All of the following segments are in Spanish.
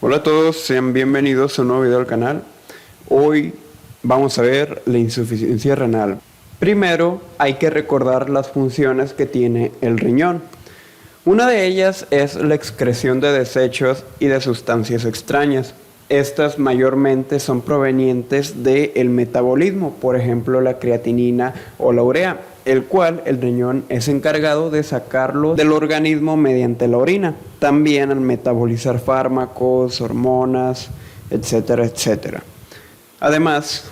Hola a todos, sean bienvenidos a un nuevo video del canal. Hoy vamos a ver la insuficiencia renal. Primero hay que recordar las funciones que tiene el riñón. Una de ellas es la excreción de desechos y de sustancias extrañas. Estas mayormente son provenientes del metabolismo, por ejemplo la creatinina o la urea, el cual el riñón es encargado de sacarlo del organismo mediante la orina. También al metabolizar fármacos, hormonas, etcétera, etcétera. Además,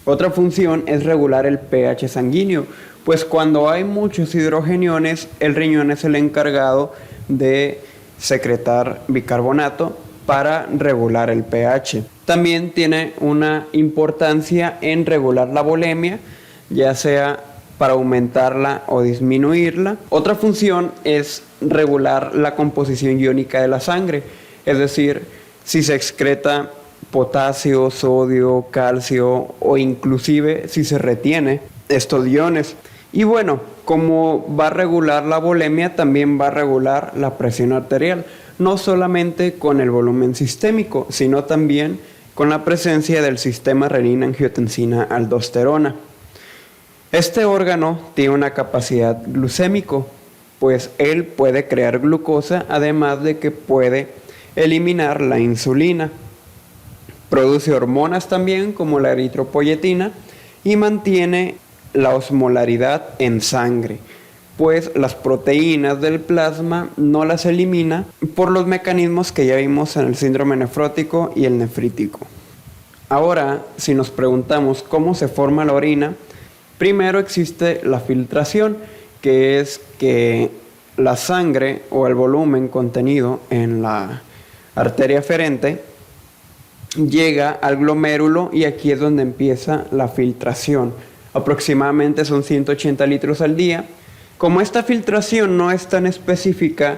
otra función es regular el pH sanguíneo, pues cuando hay muchos hidrogeniones, el riñón es el encargado de secretar bicarbonato para regular el pH. También tiene una importancia en regular la volemia, ya sea para aumentarla o disminuirla. Otra función es regular la composición iónica de la sangre, es decir, si se excreta potasio, sodio, calcio o inclusive si se retiene estos iones. Y bueno, como va a regular la volemia, también va a regular la presión arterial, no solamente con el volumen sistémico, sino también con la presencia del sistema renina-angiotensina-aldosterona. Este órgano tiene una capacidad glucémico, pues él puede crear glucosa, además de que puede eliminar la insulina. Produce hormonas también, como la eritropoyetina, y mantiene la osmolaridad en sangre, pues las proteínas del plasma no las elimina por los mecanismos que ya vimos en el síndrome nefrótico y el nefrítico. Ahora, si nos preguntamos cómo se forma la orina, primero existe la filtración, que es que la sangre o el volumen contenido en la arteria aferente llega al glomérulo y aquí es donde empieza la filtración. Aproximadamente son 180 litros al día. Como esta filtración no es tan específica,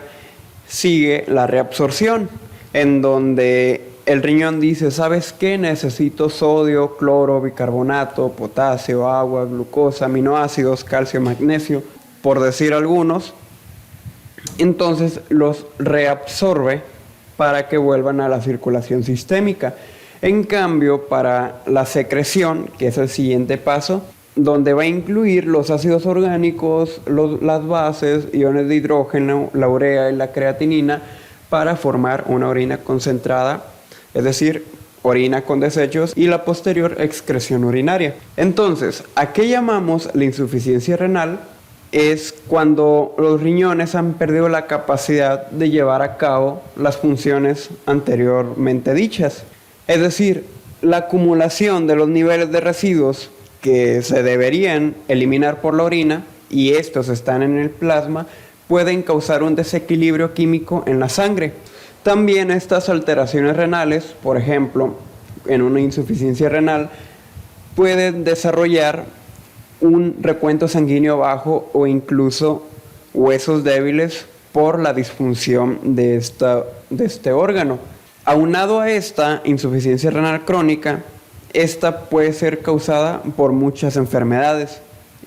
sigue la reabsorción, en donde el riñón dice, ¿sabes qué? Necesito sodio, cloro, bicarbonato, potasio, agua, glucosa, aminoácidos, calcio, magnesio, por decir algunos. Entonces los reabsorbe para que vuelvan a la circulación sistémica. En cambio, para la secreción, que es el siguiente paso, donde va a incluir los ácidos orgánicos, las bases, iones de hidrógeno, la urea y la creatinina, para formar una orina concentrada, es decir, orina con desechos y la posterior excreción urinaria. Entonces, ¿a qué llamamos la insuficiencia renal? Es cuando los riñones han perdido la capacidad de llevar a cabo las funciones anteriormente dichas. Es decir, la acumulación de los niveles de residuos que se deberían eliminar por la orina y estos están en el plasma, pueden causar un desequilibrio químico en la sangre. También estas alteraciones renales, por ejemplo, en una insuficiencia renal, pueden desarrollar un recuento sanguíneo bajo o incluso huesos débiles por la disfunción de este órgano. Aunado a esta insuficiencia renal crónica, esta puede ser causada por muchas enfermedades,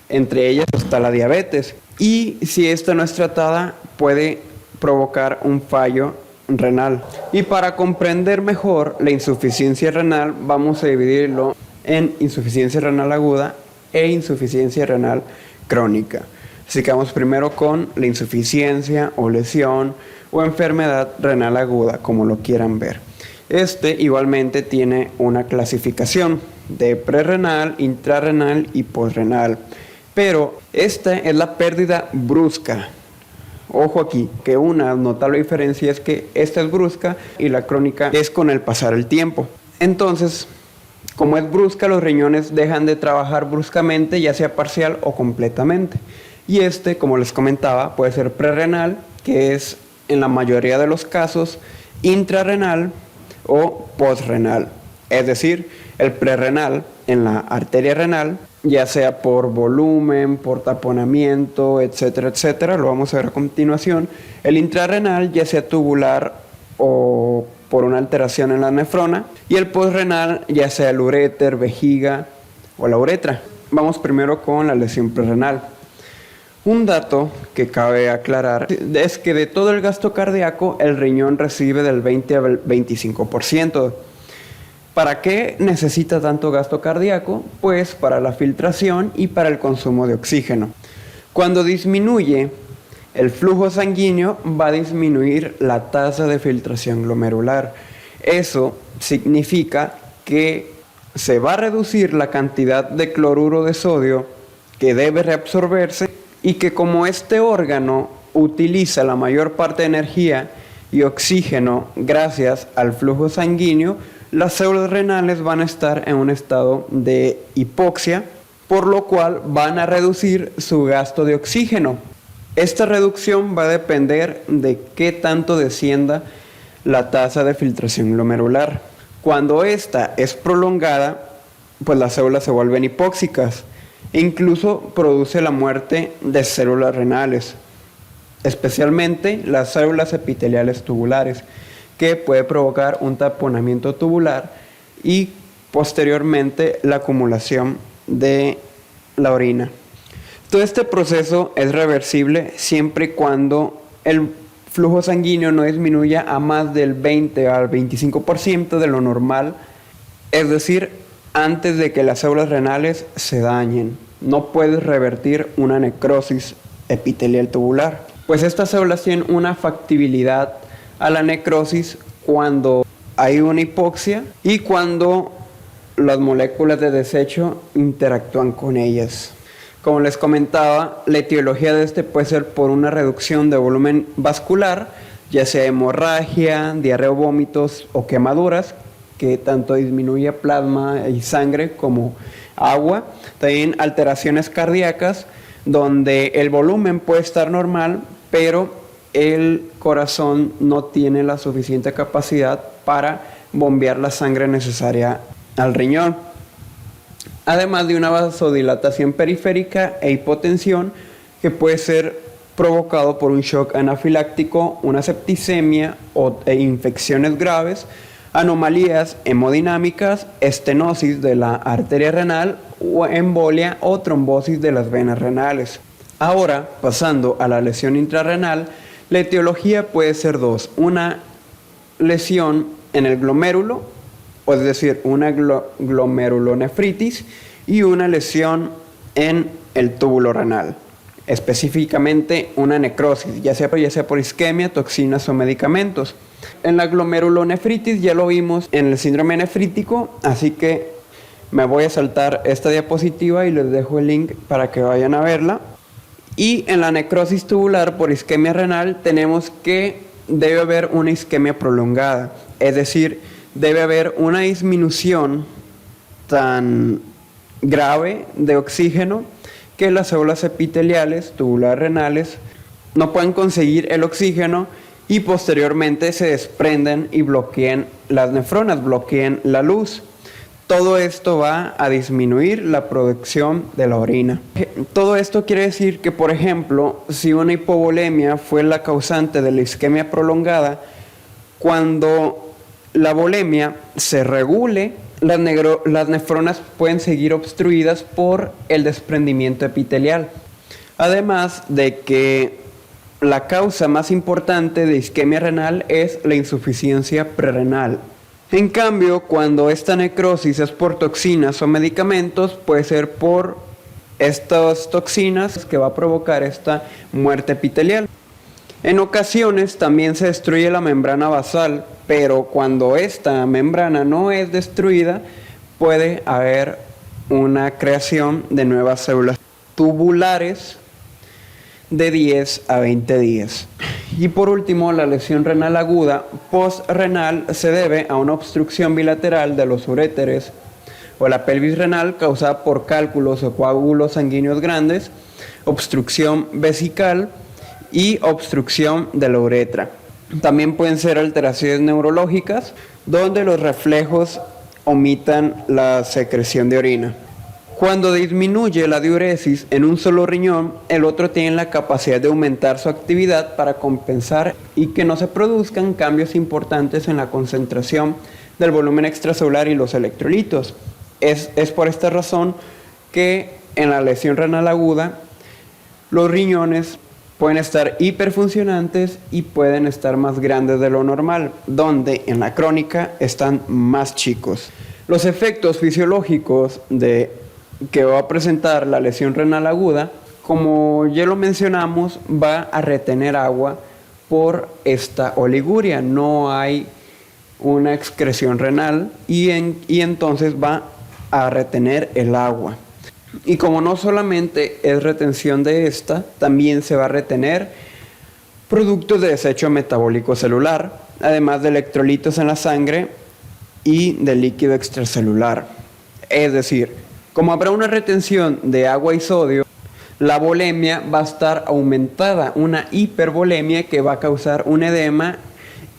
entre ellas está la diabetes. Y si esta no es tratada, puede provocar un fallo renal. Y para comprender mejor la insuficiencia renal, vamos a dividirlo en insuficiencia renal aguda e insuficiencia renal crónica. Así que vamos primero con la insuficiencia o lesión o enfermedad renal aguda, como lo quieran ver. Igualmente tiene una clasificación de prerrenal, intrarrenal y posrenal. Pero esta es la pérdida brusca. Ojo aquí, que una notable diferencia es que esta es brusca y la crónica es con el pasar el tiempo. Entonces, como es brusca, los riñones dejan de trabajar bruscamente, ya sea parcial o completamente. Y como les comentaba, puede ser prerrenal, que es en la mayoría de los casos, intrarrenal o posrenal. Es decir, el prerrenal en la arteria renal, ya sea por volumen, por taponamiento, etcétera, etcétera, lo vamos a ver a continuación. El intrarrenal, ya sea tubular o por una alteración en la nefrona, y el posrenal, ya sea el uréter, vejiga o la uretra. Vamos primero con la lesión prerrenal. Un dato que cabe aclarar es que de todo el gasto cardíaco, el riñón recibe del 20 al 25%. ¿Para qué necesita tanto gasto cardíaco? Pues para la filtración y para el consumo de oxígeno. Cuando disminuye el flujo sanguíneo, va a disminuir la tasa de filtración glomerular. Eso significa que se va a reducir la cantidad de cloruro de sodio que debe reabsorberse, y que como este órgano utiliza la mayor parte de energía y oxígeno gracias al flujo sanguíneo, las células renales van a estar en un estado de hipoxia, por lo cual van a reducir su gasto de oxígeno. Esta reducción va a depender de qué tanto descienda la tasa de filtración glomerular. Cuando esta es prolongada, pues las células se vuelven hipóxicas e incluso produce la muerte de células renales, especialmente las células epiteliales tubulares, que puede provocar un taponamiento tubular y posteriormente la acumulación de la orina. Todo este proceso es reversible siempre y cuando el flujo sanguíneo no disminuya a más del 20 al 25% de lo normal, es decir, antes de que las células renales se dañen. No puedes revertir una necrosis epitelial tubular, pues estas células tienen una factibilidad a la necrosis cuando hay una hipoxia y cuando las moléculas de desecho interactúan con ellas. Como les comentaba, la etiología de este puede ser por una reducción de volumen vascular, ya sea hemorragia, diarrea o vómitos o quemaduras, que tanto disminuye plasma y sangre como agua. También alteraciones cardíacas, donde el volumen puede estar normal, pero el corazón no tiene la suficiente capacidad para bombear la sangre necesaria al riñón. Además de una vasodilatación periférica e hipotensión que puede ser provocado por un shock anafiláctico, una septicemia e infecciones graves, anomalías hemodinámicas, estenosis de la arteria renal o embolia o trombosis de las venas renales. Ahora, pasando a la lesión intrarrenal, la etiología puede ser dos: una lesión en el glomérulo, o es decir, una glomerulonefritis, y una lesión en el túbulo renal, específicamente una necrosis, ya sea por isquemia, toxinas o medicamentos. En la glomerulonefritis ya lo vimos en el síndrome nefrítico, así que me voy a saltar esta diapositiva y les dejo el link para que vayan a verla. Y en la necrosis tubular por isquemia renal tenemos que debe haber una isquemia prolongada, es decir, debe haber una disminución tan grave de oxígeno que las células epiteliales tubulares renales no pueden conseguir el oxígeno y posteriormente se desprenden y bloquean las nefronas, bloquean la luz. Todo esto va a disminuir la producción de la orina. Todo esto quiere decir que, por ejemplo, si una hipovolemia fue la causante de la isquemia prolongada, cuando la volemia se regule, las nefronas pueden seguir obstruidas por el desprendimiento epitelial. Además de que la causa más importante de isquemia renal es la insuficiencia prerrenal. En cambio, cuando esta necrosis es por toxinas o medicamentos, puede ser por estas toxinas que va a provocar esta muerte epitelial. En ocasiones también se destruye la membrana basal, pero cuando esta membrana no es destruida, puede haber una creación de nuevas células tubulares de 10 a 20 días. Y por último, la lesión renal aguda postrenal se debe a una obstrucción bilateral de los uréteres o la pelvis renal causada por cálculos o coágulos sanguíneos grandes, obstrucción vesical y obstrucción de la uretra. También pueden ser alteraciones neurológicas, donde los reflejos omitan la secreción de orina. Cuando disminuye la diuresis en un solo riñón, el otro tiene la capacidad de aumentar su actividad para compensar y que no se produzcan cambios importantes en la concentración del volumen extracelular y los electrolitos. Es por esta razón que en la lesión renal aguda Los riñones pueden estar hiperfuncionantes y pueden estar más grandes de lo normal, donde en la crónica están más chicos. Los efectos fisiológicos que va a presentar la lesión renal aguda, como ya lo mencionamos, va a retener agua por esta oliguria. No hay una excreción renal y entonces va a retener el agua. Y como no solamente es retención de esta, también se va a retener productos de desecho metabólico celular, además de electrolitos en la sangre y de líquido extracelular. Es decir, como habrá una retención de agua y sodio, la volemia va a estar aumentada, una hipervolemia que va a causar un edema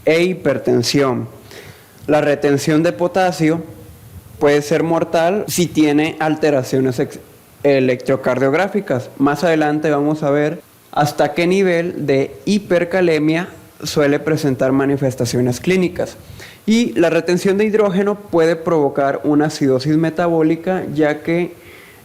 e hipertensión. La retención de potasio puede ser mortal si tiene alteraciones electrocardiográficas. Más adelante vamos a ver hasta qué nivel de hipercalemia suele presentar manifestaciones clínicas. Y la retención de hidrógeno puede provocar una acidosis metabólica, ya que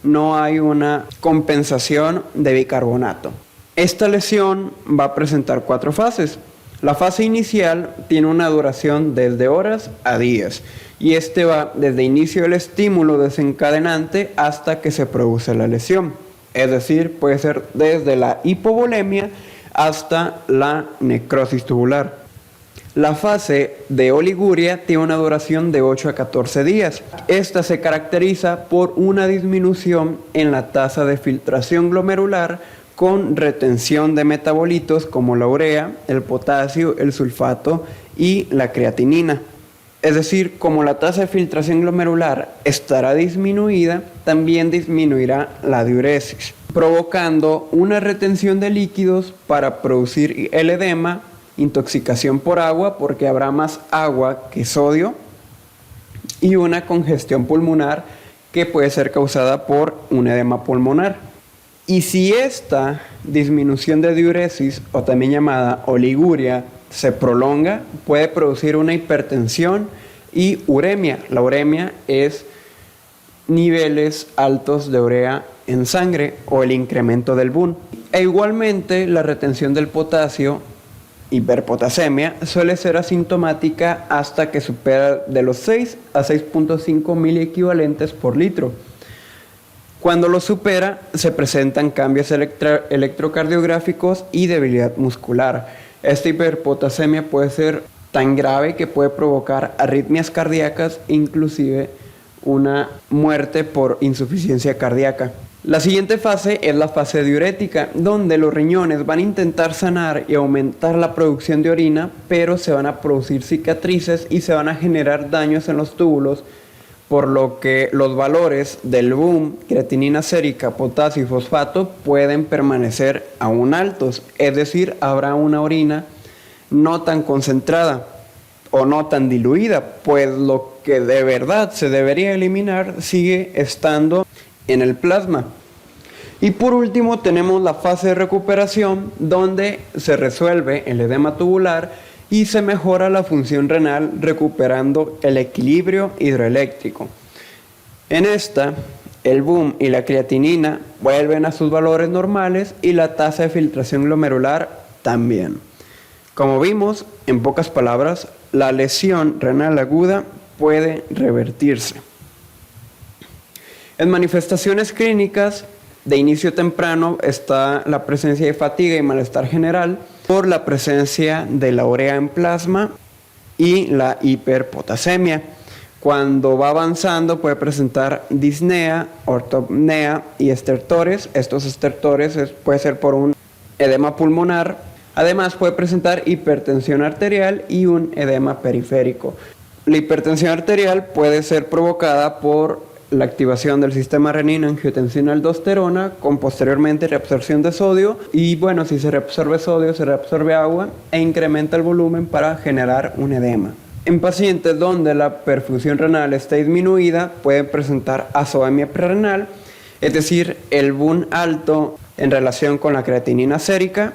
no hay una compensación de bicarbonato. Esta lesión va a presentar 4 fases. La fase inicial tiene una duración desde horas a días y va desde inicio del estímulo desencadenante hasta que se produce la lesión. Es decir, puede ser desde la hipovolemia hasta la necrosis tubular. La fase de oliguria tiene una duración de 8 a 14 días. Esta se caracteriza por una disminución en la tasa de filtración glomerular con retención de metabolitos como la urea, el potasio, el sulfato y la creatinina. Es decir, como la tasa de filtración glomerular estará disminuida, también disminuirá la diuresis, provocando una retención de líquidos para producir el edema, intoxicación por agua porque habrá más agua que sodio y una congestión pulmonar que puede ser causada por un edema pulmonar. Y si esta disminución de diuresis, o también llamada oliguria, se prolonga, puede producir una hipertensión y uremia. La uremia es niveles altos de urea en sangre o el incremento del BUN. E igualmente la retención del potasio, hiperpotasemia, suele ser asintomática hasta que supera de los 6 a 6.5 miliequivalentes por litro. Cuando lo supera, se presentan cambios electrocardiográficos y debilidad muscular. Esta hiperpotasemia puede ser tan grave que puede provocar arritmias cardíacas, inclusive una muerte por insuficiencia cardíaca. La siguiente fase es la fase diurética, donde los riñones van a intentar sanar y aumentar la producción de orina, pero se van a producir cicatrices y se van a generar daños en los túbulos, por lo que los valores del BUN, creatinina sérica, potasio y fosfato pueden permanecer aún altos, es decir, habrá una orina no tan concentrada o no tan diluida, pues lo que de verdad se debería eliminar sigue estando en el plasma. Y por último tenemos la fase de recuperación, donde se resuelve el edema tubular y se mejora la función renal recuperando el equilibrio hidroeléctrico. En esta, el BUN y la creatinina vuelven a sus valores normales y la tasa de filtración glomerular también. Como vimos, en pocas palabras, la lesión renal aguda puede revertirse. En manifestaciones clínicas de inicio temprano está la presencia de fatiga y malestar general por la presencia de la urea en plasma y la hiperpotasemia. Cuando va avanzando puede presentar disnea, ortopnea y estertores. Estos estertores puede ser por un edema pulmonar. Además puede presentar hipertensión arterial y un edema periférico. La hipertensión arterial puede ser provocada por la activación del sistema renina-angiotensina-aldosterona con posteriormente reabsorción de sodio, y bueno, si se reabsorbe sodio, se reabsorbe agua e incrementa el volumen para generar un edema. En pacientes donde la perfusión renal está disminuida, pueden presentar azoemia prerrenal, es decir, el BUN alto en relación con la creatinina sérica,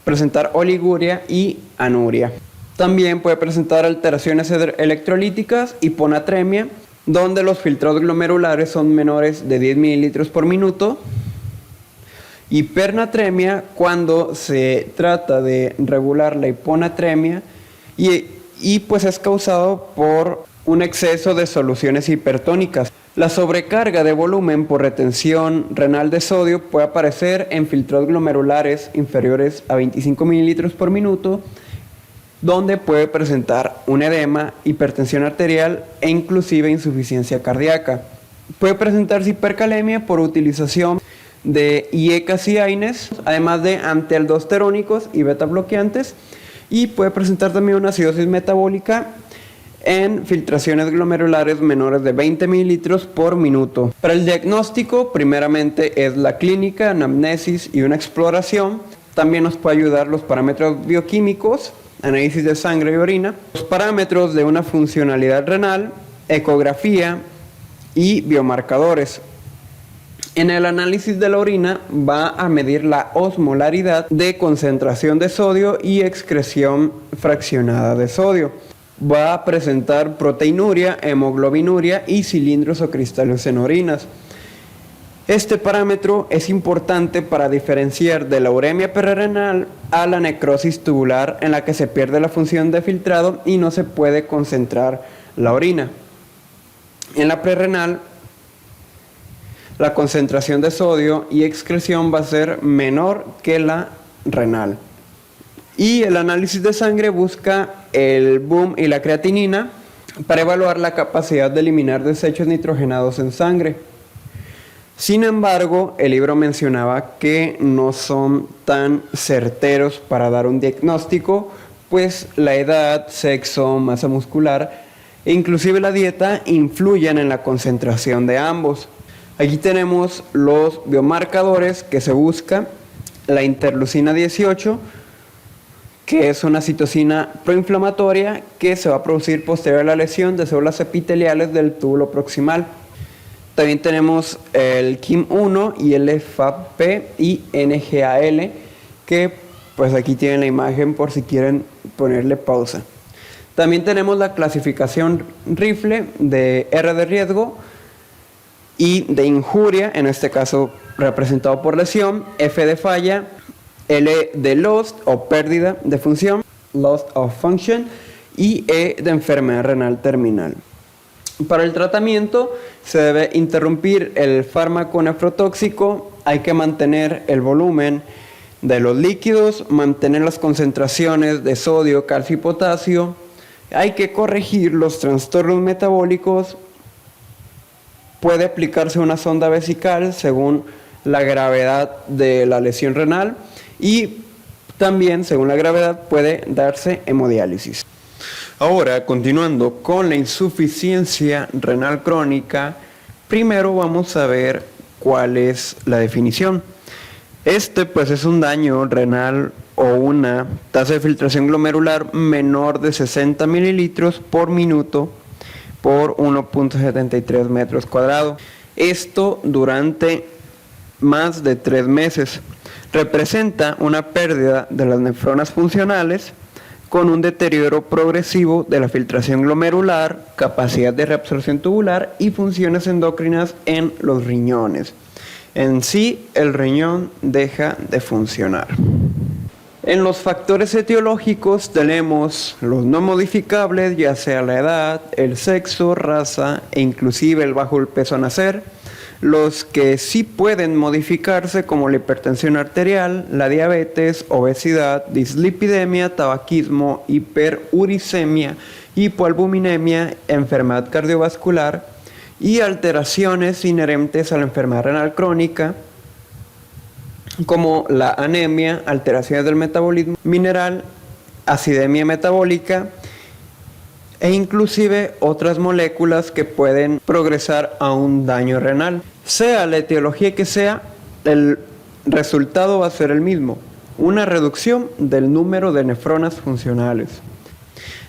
presentar oliguria y anuria. También puede presentar alteraciones electrolíticas, hiponatremia, donde los filtrados glomerulares son menores de 10 mililitros por minuto, Hipernatremia cuando se trata de regular la hiponatremia y pues es causado por un exceso de soluciones hipertónicas. La sobrecarga de volumen por retención renal de sodio puede aparecer en filtrados glomerulares inferiores a 25 mililitros por minuto, donde puede presentar un edema, hipertensión arterial e inclusive insuficiencia cardíaca. Puede presentarse hipercalemia por utilización de IECAs y AINES, además de antialdosterónicos y beta bloqueantes, y puede presentar también una acidosis metabólica en filtraciones glomerulares menores de 20 mililitros por minuto. Para el diagnóstico, primeramente es la clínica, anamnesis y una exploración. También nos puede ayudar los parámetros bioquímicos, análisis de sangre y orina, los parámetros de una funcionalidad renal, ecografía y biomarcadores. En el análisis de la orina va a medir la osmolaridad de concentración de sodio y excreción fraccionada de sodio. Va a presentar proteinuria, hemoglobinuria y cilindros o cristales en orinas. Este parámetro es importante para diferenciar de la uremia perirenal a la necrosis tubular, en la que se pierde la función de filtrado y no se puede concentrar la orina. En la prerrenal, la concentración de sodio y excreción va a ser menor que la renal. Y el análisis de sangre busca el BUM y la creatinina para evaluar la capacidad de eliminar desechos nitrogenados en sangre. Sin embargo, el libro mencionaba que no son tan certeros para dar un diagnóstico, pues la edad, sexo, masa muscular e inclusive la dieta influyen en la concentración de ambos. Aquí tenemos los biomarcadores que se busca: la interleucina 18, que es una citocina proinflamatoria que se va a producir posterior a la lesión de células epiteliales del túbulo proximal. También tenemos el KIM1 y el FAP y NGAL, que pues aquí tienen la imagen por si quieren ponerle pausa. También tenemos la clasificación rifle de R de riesgo y de injuria, en este caso representado por lesión, F de falla, L de lost o pérdida de función, loss of function, y E de enfermedad renal terminal. Para el tratamiento se debe interrumpir el fármaco nefrotóxico, hay que mantener el volumen de los líquidos, mantener las concentraciones de sodio, calcio y potasio, hay que corregir los trastornos metabólicos, puede aplicarse una sonda vesical según la gravedad de la lesión renal y también según la gravedad puede darse hemodiálisis. Ahora, continuando con la insuficiencia renal crónica, primero vamos a ver cuál es la definición. Pues es un daño renal o una tasa de filtración glomerular menor de 60 mililitros por minuto por 1.73 metros cuadrados. Esto durante más de 3 meses. Representa una pérdida de las nefronas funcionales con un deterioro progresivo de la filtración glomerular, capacidad de reabsorción tubular y funciones endocrinas en los riñones. En sí, el riñón deja de funcionar. En los factores etiológicos tenemos los no modificables, ya sea la edad, el sexo, raza e inclusive el bajo peso a nacer. Los que sí pueden modificarse, como la hipertensión arterial, la diabetes, obesidad, dislipidemia, tabaquismo, hiperuricemia, hipoalbuminemia, enfermedad cardiovascular y alteraciones inherentes a la enfermedad renal crónica, como la anemia, alteraciones del metabolismo mineral, acidemia metabólica e inclusive otras moléculas que pueden progresar a un daño renal. Sea la etiología que sea, el resultado va a ser el mismo: una reducción del número de nefronas funcionales.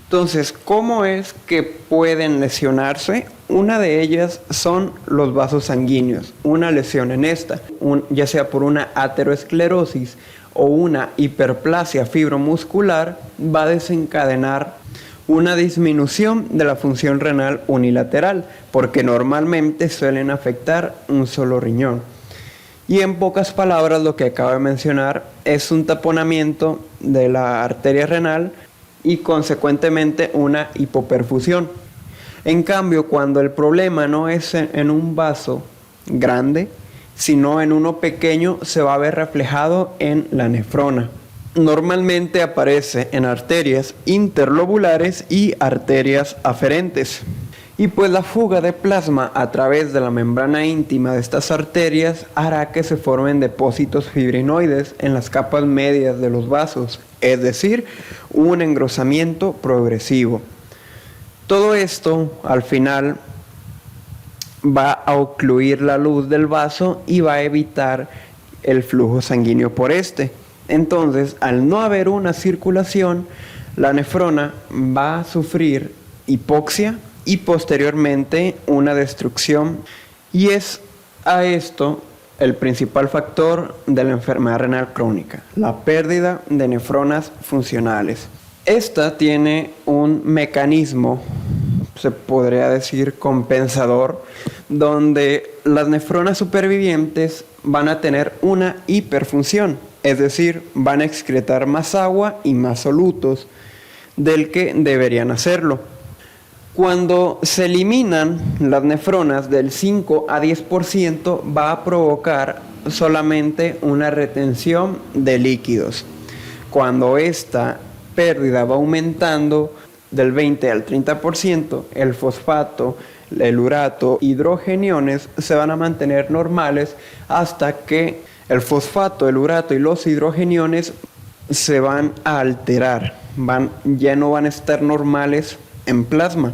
Entonces, ¿cómo es que pueden lesionarse? Una de ellas son los vasos sanguíneos. Una lesión en esta, ya sea por una ateroesclerosis o una hiperplasia fibromuscular, va a desencadenar una disminución de la función renal unilateral, porque normalmente suelen afectar un solo riñón. Y en pocas palabras, lo que acabo de mencionar es un taponamiento de la arteria renal y consecuentemente una hipoperfusión. En cambio, cuando el problema no es en un vaso grande, sino en uno pequeño, se va a ver reflejado en la nefrona. Normalmente aparece en arterias interlobulares y arterias aferentes. Y pues la fuga de plasma a través de la membrana íntima de estas arterias hará que se formen depósitos fibrinoides en las capas medias de los vasos, es decir, un engrosamiento progresivo. Todo esto al final va a ocluir la luz del vaso y va a evitar el flujo sanguíneo por este. Entonces, al no haber una circulación, la nefrona va a sufrir hipoxia y posteriormente una destrucción, y es a esto el principal factor de la enfermedad renal crónica, la pérdida de nefronas funcionales. Esta tiene un mecanismo, se podría decir, compensador, donde las nefronas supervivientes van a tener una hiperfunción, es decir, van a excretar más agua y más solutos del que deberían hacerlo. Cuando se eliminan las nefronas del 5 a 10%, va a provocar solamente una retención de líquidos. Cuando esta pérdida va aumentando del 20 al 30%, el fosfato, el urato, hidrogeniones se van a mantener normales hasta que el fosfato, el urato y los hidrogeniones se van a alterar, ya no van a estar normales en plasma.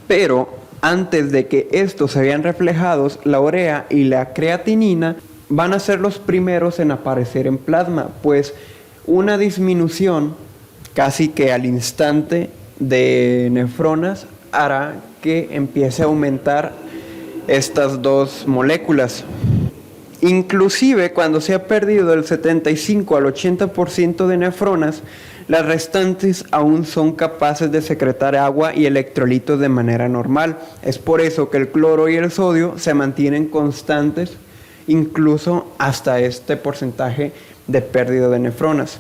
Pero antes de que estos se vean reflejados, la urea y la creatinina van a ser los primeros en aparecer en plasma, pues una disminución casi que al instante de nefronas hará que empiece a aumentar estas dos moléculas. Inclusive cuando se ha perdido del 75 al 80% de nefronas, las restantes aún son capaces de secretar agua y electrolitos de manera normal. Es por eso que el cloro y el sodio se mantienen constantes incluso hasta este porcentaje de pérdida de nefronas.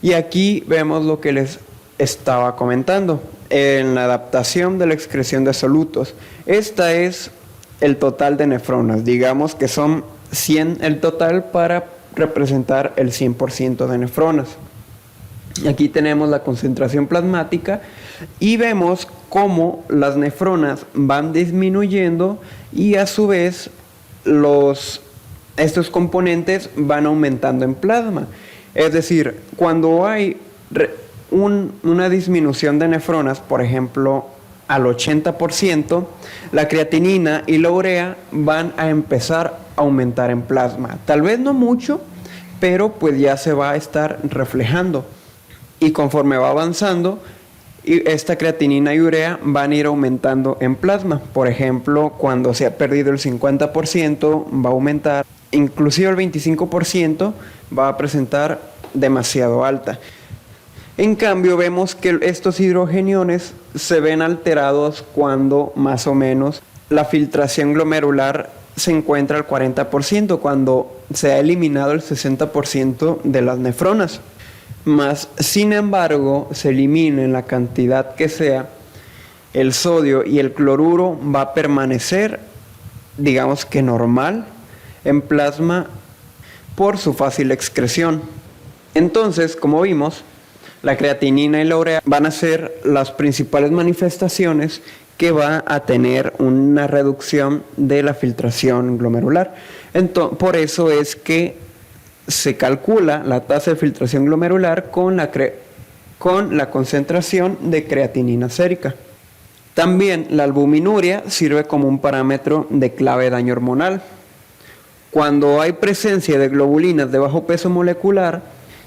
Y aquí vemos lo que les estaba comentando en la adaptación de la excreción de solutos. Esta es el total de nefronas, digamos que son 100 el total para representar el 100% de nefronas. Aquí tenemos la concentración plasmática y vemos cómo las nefronas van disminuyendo y a su vez estos componentes van aumentando en plasma. Es decir, cuando hay una disminución de nefronas, por ejemplo, al 80%, la creatinina y la urea van a empezar a aumentar en plasma. Tal vez no mucho, pero pues ya se va a estar reflejando. Y conforme va avanzando, esta creatinina y urea van a ir aumentando en plasma. Por ejemplo, cuando se ha perdido el 50%, va a aumentar, inclusive el 25% va a presentar demasiado alta. En cambio, vemos que estos hidrogeniones se ven alterados cuando más o menos la filtración glomerular se encuentra al 40%, cuando se ha eliminado el 60% de las nefronas. Mas, sin embargo, se elimine en la cantidad que sea, el sodio y el cloruro va a permanecer, digamos que normal, en plasma por su fácil excreción. Entonces, como vimos, la creatinina y la urea van a ser las principales manifestaciones que va a tener una reducción de la filtración glomerular. Por eso es que se calcula la tasa de filtración glomerular con la concentración de creatinina sérica. También la albuminuria sirve como un parámetro de clave de daño hormonal. Cuando hay presencia de globulinas de bajo peso molecular,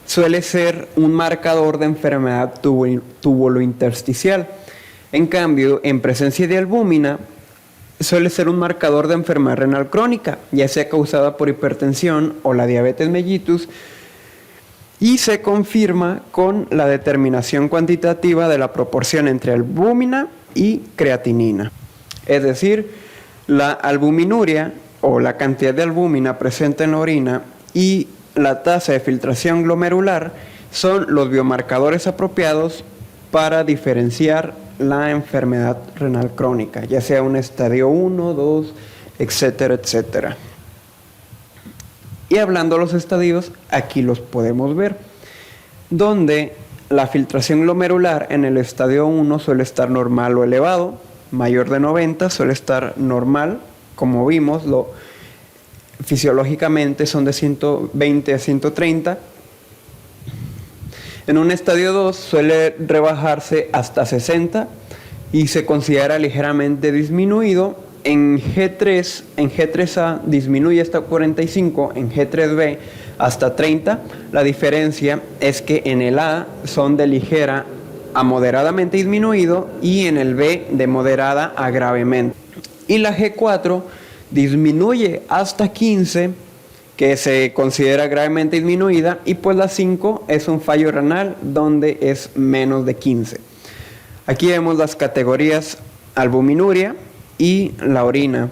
suele ser un marcador de enfermedad túbulo-intersticial. En cambio, en presencia de albúmina, suele ser un marcador de enfermedad renal crónica, ya sea causada por hipertensión o la diabetes mellitus, y se confirma con la determinación cuantitativa de la proporción entre albúmina y creatinina. Es decir, la albuminuria o la cantidad de albúmina presente en la orina y la tasa de filtración glomerular son los biomarcadores apropiados para diferenciar la enfermedad renal crónica, ya sea un estadio 1, 2, etcétera, etcétera. Y hablando de los estadios, aquí los podemos ver, donde la filtración glomerular en el estadio 1 suele estar normal o elevado, mayor de 90 suele estar normal, como vimos, fisiológicamente son de 120 a 130. En un estadio 2 suele rebajarse hasta 60 y se considera ligeramente disminuido. En G3A disminuye hasta 45, en G3B hasta 30. La diferencia es que en el A son de ligera a moderadamente disminuido y en el B de moderada a gravemente. Y la G4 disminuye hasta 15, que se considera gravemente disminuida, y pues la 5 es un fallo renal donde es menos de 15. Aquí vemos las categorías albuminuria y la orina.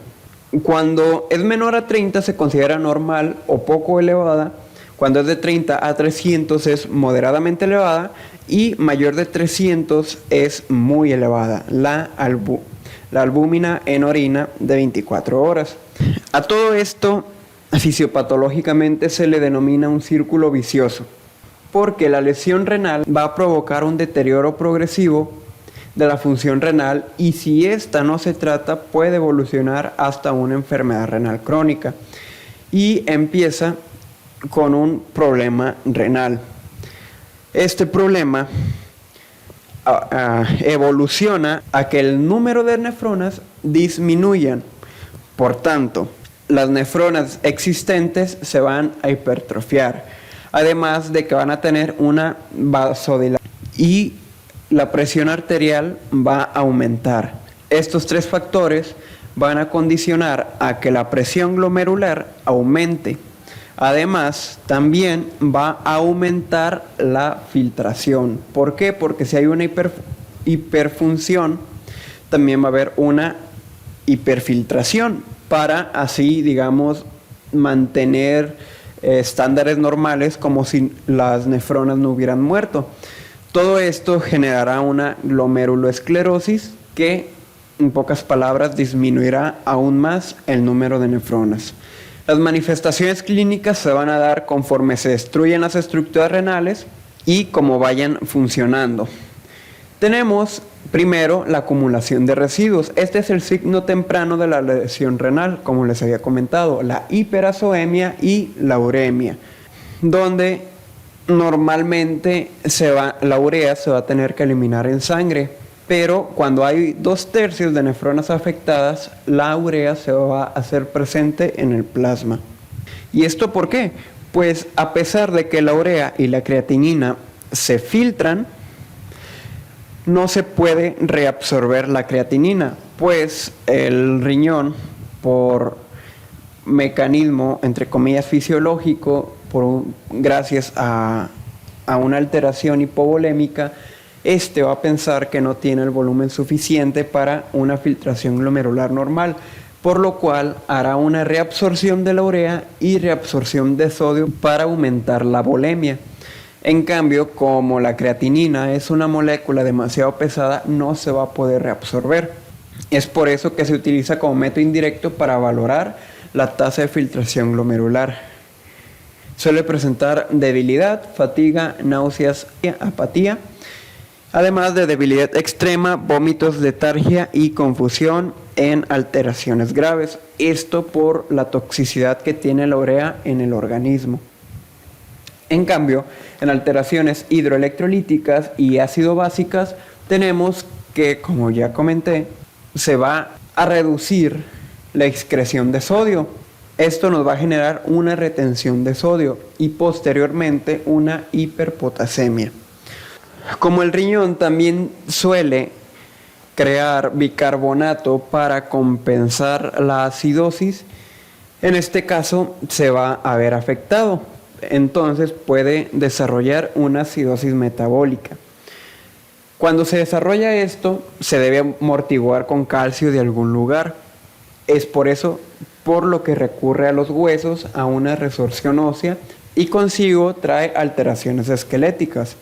Cuando es menor a 30 se considera normal o poco elevada. Cuando es de 30 a 300 es moderadamente elevada y mayor de 300 es muy elevada, la albúmina en orina de 24 horas. A todo esto, fisiopatológicamente se le denomina un círculo vicioso, porque la lesión renal va a provocar un deterioro progresivo de la función renal y si esta no se trata puede evolucionar hasta una enfermedad renal crónica y empieza con un problema renal. Este problema evoluciona a que el número de nefronas disminuyan. Por tanto, las nefronas existentes se van a hipertrofiar, además de que van a tener una vasodilatación y la presión arterial va a aumentar. Estos tres factores van a condicionar a que la presión glomerular aumente. Además, también va a aumentar la filtración. ¿Por qué? Porque si hay una hiperfunción, también va a haber una hiperfiltración para así, digamos, mantener estándares normales como si las nefronas no hubieran muerto. Todo esto generará una glomeruloesclerosis que, en pocas palabras, disminuirá aún más el número de nefronas. Las manifestaciones clínicas se van a dar conforme se destruyen las estructuras renales y como vayan funcionando. Tenemos primero la acumulación de residuos. Este es el signo temprano de la lesión renal, como les había comentado, la hiperazoemia y la uremia, donde normalmente la urea se va a tener que eliminar en sangre, pero cuando hay 2/3 de nefronas afectadas, la urea se va a hacer presente en el plasma. ¿Y esto por qué? Pues a pesar de que la urea y la creatinina se filtran, no se puede reabsorber la creatinina, pues el riñón, por mecanismo, entre comillas, fisiológico, gracias a una alteración hipovolémica, va a pensar que no tiene el volumen suficiente para una filtración glomerular normal, por lo cual hará una reabsorción de la urea y reabsorción de sodio para aumentar la volemia. En cambio, como la creatinina es una molécula demasiado pesada, no se va a poder reabsorber. Es por eso que se utiliza como método indirecto para valorar la tasa de filtración glomerular. Suele presentar debilidad, fatiga, náuseas, apatía, además de debilidad extrema, vómitos, letargia y confusión en alteraciones graves. Esto por la toxicidad que tiene la urea en el organismo. En cambio, en alteraciones hidroelectrolíticas y ácido básicas, tenemos que, como ya comenté, se va a reducir la excreción de sodio. Esto nos va a generar una retención de sodio y posteriormente una hiperpotasemia. Como el riñón también suele crear bicarbonato para compensar la acidosis, en este caso se va a ver afectado. Entonces puede desarrollar una acidosis metabólica. Cuando se desarrolla esto, se debe amortiguar con calcio de algún lugar. Es por eso por lo que recurre a los huesos a una resorción ósea y consigo trae alteraciones esqueléticas,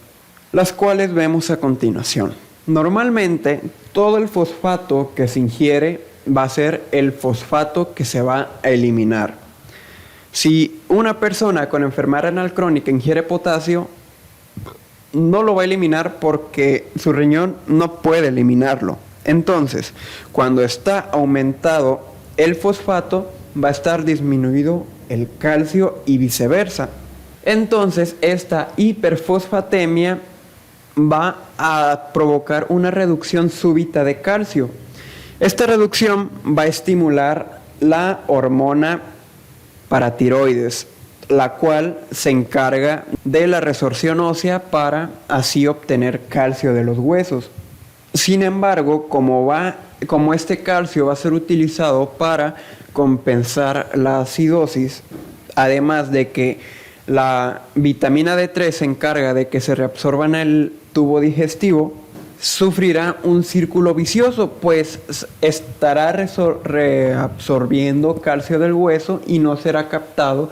las cuales vemos a continuación. Normalmente, todo el fosfato que se ingiere va a ser el fosfato que se va a eliminar. Si una persona con enfermedad renal crónica ingiere potasio, no lo va a eliminar porque su riñón no puede eliminarlo. Entonces, cuando está aumentado el fosfato, va a estar disminuido el calcio y viceversa. Entonces, esta hiperfosfatemia va a provocar una reducción súbita de calcio. Esta reducción va a estimular la hormona paratiroides, la cual se encarga de la resorción ósea para así obtener calcio de los huesos. Sin embargo, como este calcio va a ser utilizado para compensar la acidosis, además de que la vitamina D3 se encarga de que se reabsorba en el tubo digestivo, sufrirá un círculo vicioso, pues estará reabsorbiendo calcio del hueso y no será captado,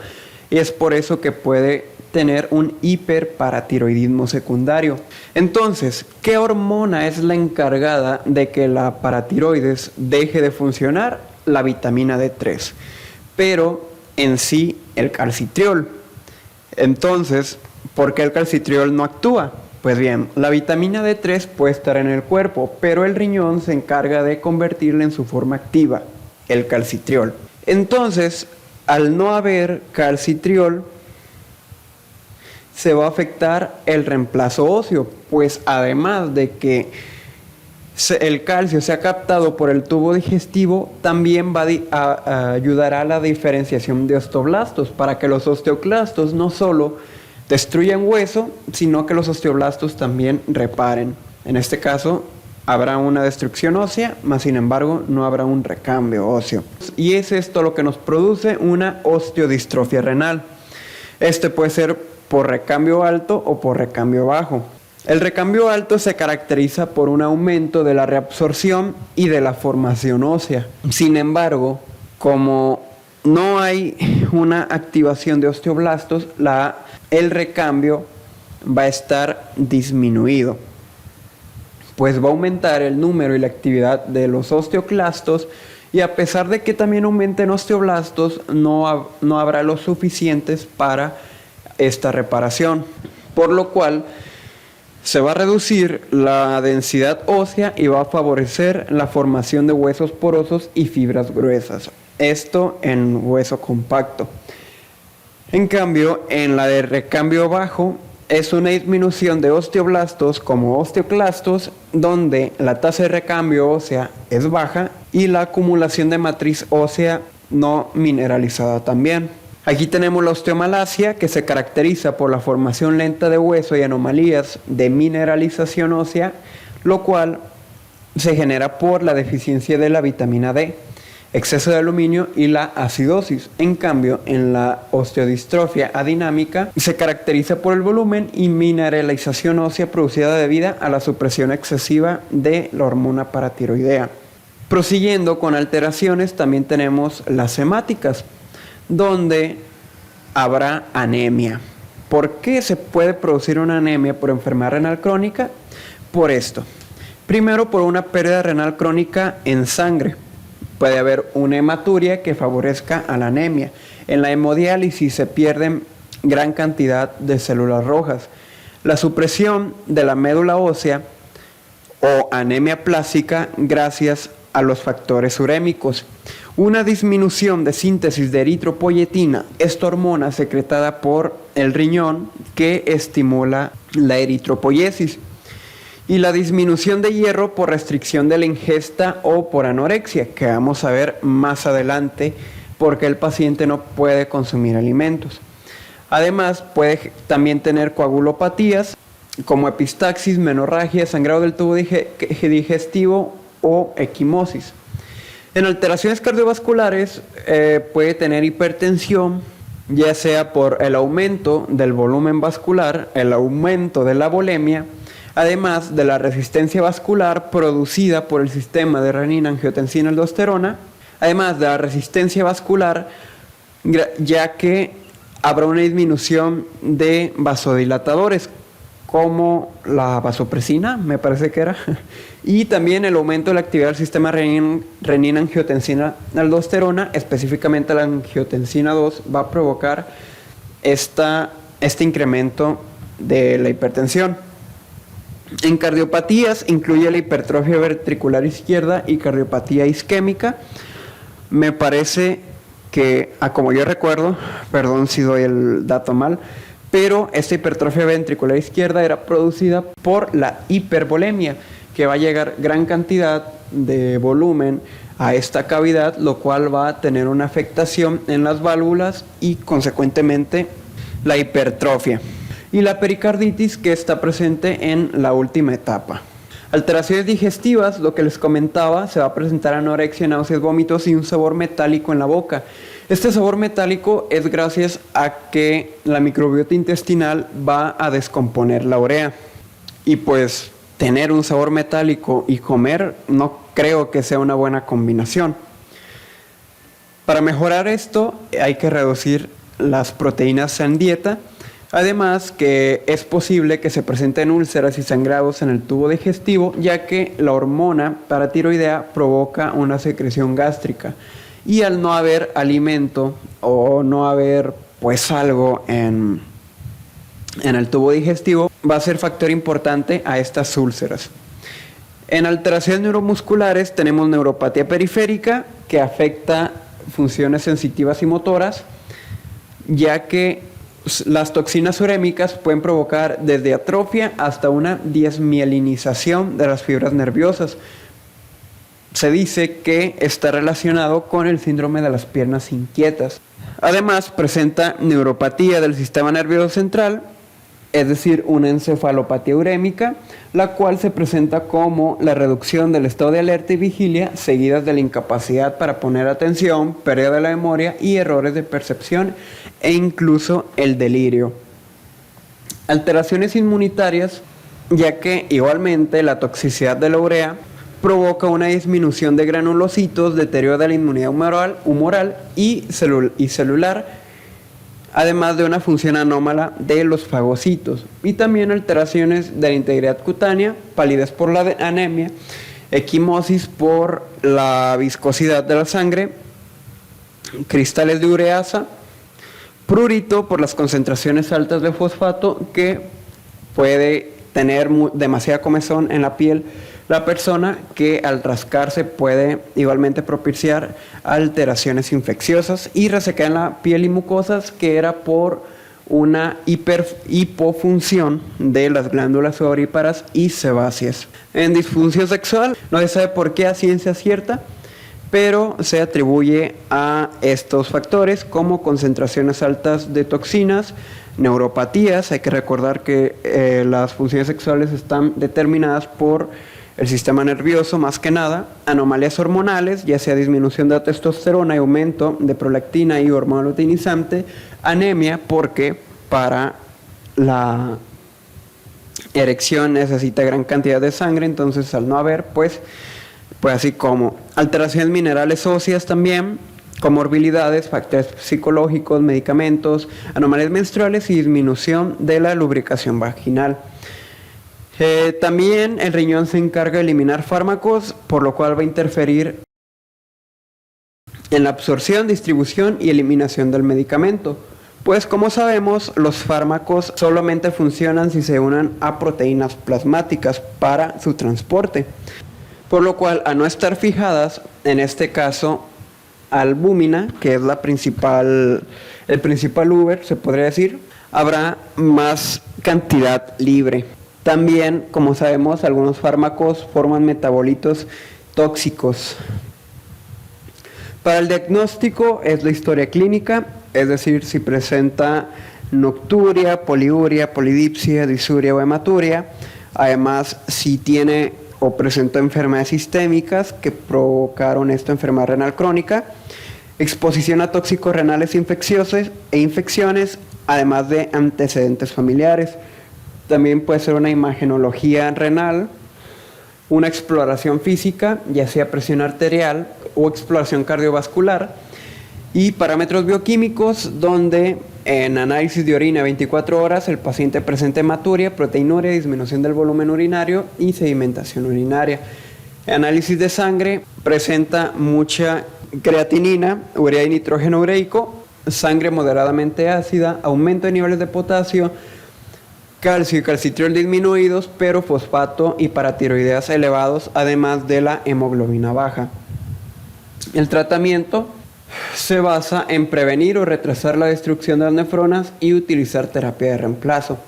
y es por eso que puede tener un hiperparatiroidismo secundario. Entonces, ¿qué hormona es la encargada de que la paratiroides deje de funcionar? La vitamina D3, pero en sí el calcitriol. Entonces, ¿por qué el calcitriol no actúa? Pues bien, la vitamina D3 puede estar en el cuerpo, pero el riñón se encarga de convertirla en su forma activa, el calcitriol. Entonces, al no haber calcitriol, se va a afectar el reemplazo óseo, pues además de que el calcio sea captado por el tubo digestivo, también va a ayudar a la diferenciación de osteoblastos, para que los osteoclastos no solo destruyan hueso, sino que los osteoblastos también reparen. En este caso, habrá una destrucción ósea, mas sin embargo no habrá un recambio óseo. Y es esto lo que nos produce una osteodistrofia renal. Este puede ser por recambio alto o por recambio bajo. El recambio alto se caracteriza por un aumento de la reabsorción y de la formación ósea. Sin embargo, como no hay una activación de osteoblastos, el recambio va a estar disminuido, pues va a aumentar el número y la actividad de los osteoclastos, y a pesar de que también aumenten osteoblastos, no habrá los suficientes para esta reparación, por lo cual se va a reducir la densidad ósea y va a favorecer la formación de huesos porosos y fibras gruesas. Esto en hueso compacto. En cambio, en la de recambio bajo, es una disminución de osteoblastos como osteoclastos, donde la tasa de recambio ósea es baja y la acumulación de matriz ósea no mineralizada también. Aquí tenemos la osteomalacia, que se caracteriza por la formación lenta de hueso y anomalías de mineralización ósea, lo cual se genera por la deficiencia de la vitamina D, exceso de aluminio y la acidosis. En cambio, en la osteodistrofia adinámica se caracteriza por el volumen y mineralización ósea producida debido a la supresión excesiva de la hormona paratiroidea. Prosiguiendo con alteraciones, también tenemos las hemáticas, donde habrá anemia. ¿Por qué se puede producir una anemia por enfermedad renal crónica? Por esto. Primero, por una pérdida renal crónica en sangre. Puede haber una hematuria que favorezca a la anemia. En la hemodiálisis se pierden gran cantidad de células rojas. La supresión de la médula ósea o anemia plástica gracias a los factores urémicos. Una disminución de síntesis de eritropoyetina, esta hormona secretada por el riñón que estimula la eritropoyesis. Y la disminución de hierro por restricción de la ingesta o por anorexia, que vamos a ver más adelante porque el paciente no puede consumir alimentos. Además, puede también tener coagulopatías como epistaxis, menorragia, sangrado del tubo digestivo o equimosis. En alteraciones cardiovasculares puede tener hipertensión, ya sea por el aumento del volumen vascular, el aumento de la volemia, además de la resistencia vascular producida por el sistema de renina, angiotensina, aldosterona, además de la resistencia vascular, ya que habrá una disminución de vasodilatadores como la vasopresina, me parece que era, y también el aumento de la actividad del sistema renina-angiotensina-aldosterona, específicamente la angiotensina 2, va a provocar este incremento de la hipertensión. En cardiopatías incluye la hipertrofia ventricular izquierda y cardiopatía isquémica. Me parece que, como yo recuerdo, perdón si doy el dato mal, pero esta hipertrofia ventricular izquierda era producida por la hipervolemia, que va a llegar gran cantidad de volumen a esta cavidad, lo cual va a tener una afectación en las válvulas y consecuentemente la hipertrofia. Y la pericarditis, que está presente en la última etapa. Alteraciones digestivas, lo que les comentaba, se va a presentar anorexia, náuseas, vómitos y un sabor metálico en la boca. Este sabor metálico es gracias a que la microbiota intestinal va a descomponer la urea. Y pues tener un sabor metálico y comer no creo que sea una buena combinación. Para mejorar esto hay que reducir las proteínas en dieta. Además que es posible que se presenten úlceras y sangrados en el tubo digestivo, ya que la hormona paratiroidea provoca una secreción gástrica. Y al no haber alimento o no haber pues algo en el tubo digestivo, va a ser factor importante a estas úlceras. En alteraciones neuromusculares tenemos neuropatía periférica, que afecta funciones sensitivas y motoras, ya que las toxinas urémicas pueden provocar desde atrofia hasta una desmielinización de las fibras nerviosas. Se dice que está relacionado con el síndrome de las piernas inquietas. Además, presenta neuropatía del sistema nervioso central, es decir, una encefalopatía urémica, la cual se presenta como la reducción del estado de alerta y vigilia, seguidas de la incapacidad para poner atención, pérdida de la memoria y errores de percepción e incluso el delirio. Alteraciones inmunitarias, ya que igualmente la toxicidad de la urea provoca una disminución de granulocitos, deterioro de la inmunidad humoral y celular, además de una función anómala de los fagocitos, y también alteraciones de la integridad cutánea, palidez por la anemia, equimosis por la viscosidad de la sangre, cristales de ureasa, prurito por las concentraciones altas de fosfato, que puede tener demasiada comezón en la piel la persona, que al rascarse puede igualmente propiciar alteraciones infecciosas, y resequedad en la piel y mucosas, que era por una hipofunción de las glándulas sudoríparas y sebáceas. En disfunción sexual no se sabe por qué a ciencia cierta, pero se atribuye a estos factores como concentraciones altas de toxinas, neuropatías. Hay que recordar que las funciones sexuales están determinadas por el sistema nervioso más que nada, anomalías hormonales, ya sea disminución de la testosterona y aumento de prolactina y hormona luteinizante, anemia, porque para la erección necesita gran cantidad de sangre, entonces al no haber, pues así como alteraciones minerales óseas también, comorbilidades, factores psicológicos, medicamentos, anomalías menstruales y disminución de la lubricación vaginal. También el riñón se encarga de eliminar fármacos, por lo cual va a interferir en la absorción, distribución y eliminación del medicamento. Pues como sabemos, los fármacos solamente funcionan si se unen a proteínas plasmáticas para su transporte. Por lo cual, a no estar fijadas, en este caso, albúmina, que es el principal Uber, se podría decir, habrá más cantidad libre. También, como sabemos, algunos fármacos forman metabolitos tóxicos. Para el diagnóstico es la historia clínica, es decir, si presenta nocturia, poliuria, polidipsia, disuria o hematuria. Además, si tiene o presentó enfermedades sistémicas que provocaron esta enfermedad renal crónica, exposición a tóxicos renales infecciosos e infecciones, además de antecedentes familiares. También puede ser una imagenología renal, una exploración física, ya sea presión arterial o exploración cardiovascular, y parámetros bioquímicos, donde en análisis de orina 24 horas el paciente presenta hematuria, proteinuria, disminución del volumen urinario y sedimentación urinaria. Análisis de sangre presenta mucha creatinina, urea y nitrógeno ureico, sangre moderadamente ácida, aumento de niveles de potasio, calcio y calcitriol disminuidos, pero fosfato y paratiroideas elevados, además de la hemoglobina baja. El tratamiento se basa en prevenir o retrasar la destrucción de las nefronas y utilizar terapia de reemplazo.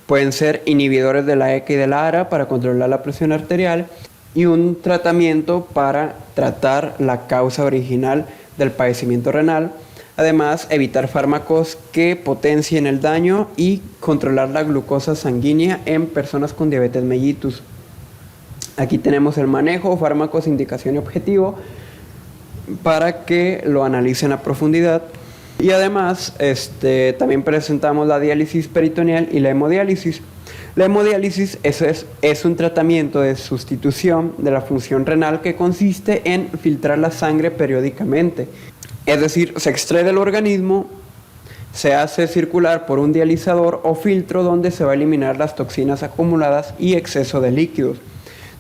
Pueden ser inhibidores de la ECA y de la ARA para controlar la presión arterial, y un tratamiento para tratar la causa original del padecimiento renal. Además, evitar fármacos que potencien el daño y controlar la glucosa sanguínea en personas con diabetes mellitus. Aquí tenemos el manejo, fármacos, indicación y objetivo para que lo analicen a profundidad. Y además, también presentamos la diálisis peritoneal y la hemodiálisis. La hemodiálisis es un tratamiento de sustitución de la función renal que consiste en filtrar la sangre periódicamente. Es decir, se extrae del organismo, se hace circular por un dializador o filtro donde se va a eliminar las toxinas acumuladas y exceso de líquidos.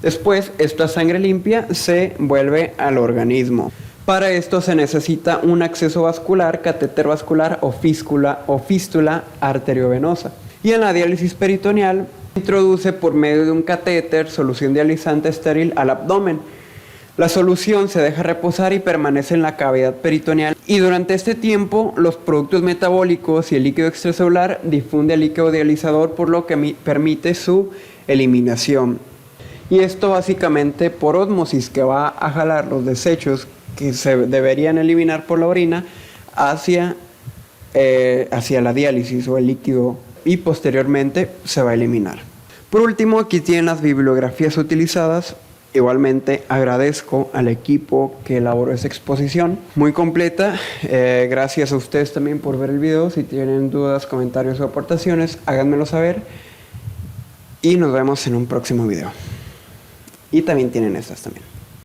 Después, esta sangre limpia se vuelve al organismo. Para esto se necesita un acceso vascular, catéter vascular o fístula arteriovenosa. Y en la diálisis peritoneal, introduce por medio de un catéter solución dializante estéril al abdomen. La solución se deja reposar y permanece en la cavidad peritoneal, y durante este tiempo los productos metabólicos y el líquido extracelular difunde el líquido dializador, por lo que permite su eliminación. Y esto básicamente por ósmosis, que va a jalar los desechos que se deberían eliminar por la orina hacia la diálisis o el líquido, y posteriormente se va a eliminar. Por último, aquí tienen las bibliografías utilizadas. Igualmente agradezco al equipo que elaboró esta exposición muy completa. Gracias a ustedes también por ver el video. Si tienen dudas, comentarios o aportaciones, háganmelo saber y nos vemos en un próximo video. Y también tienen estas también.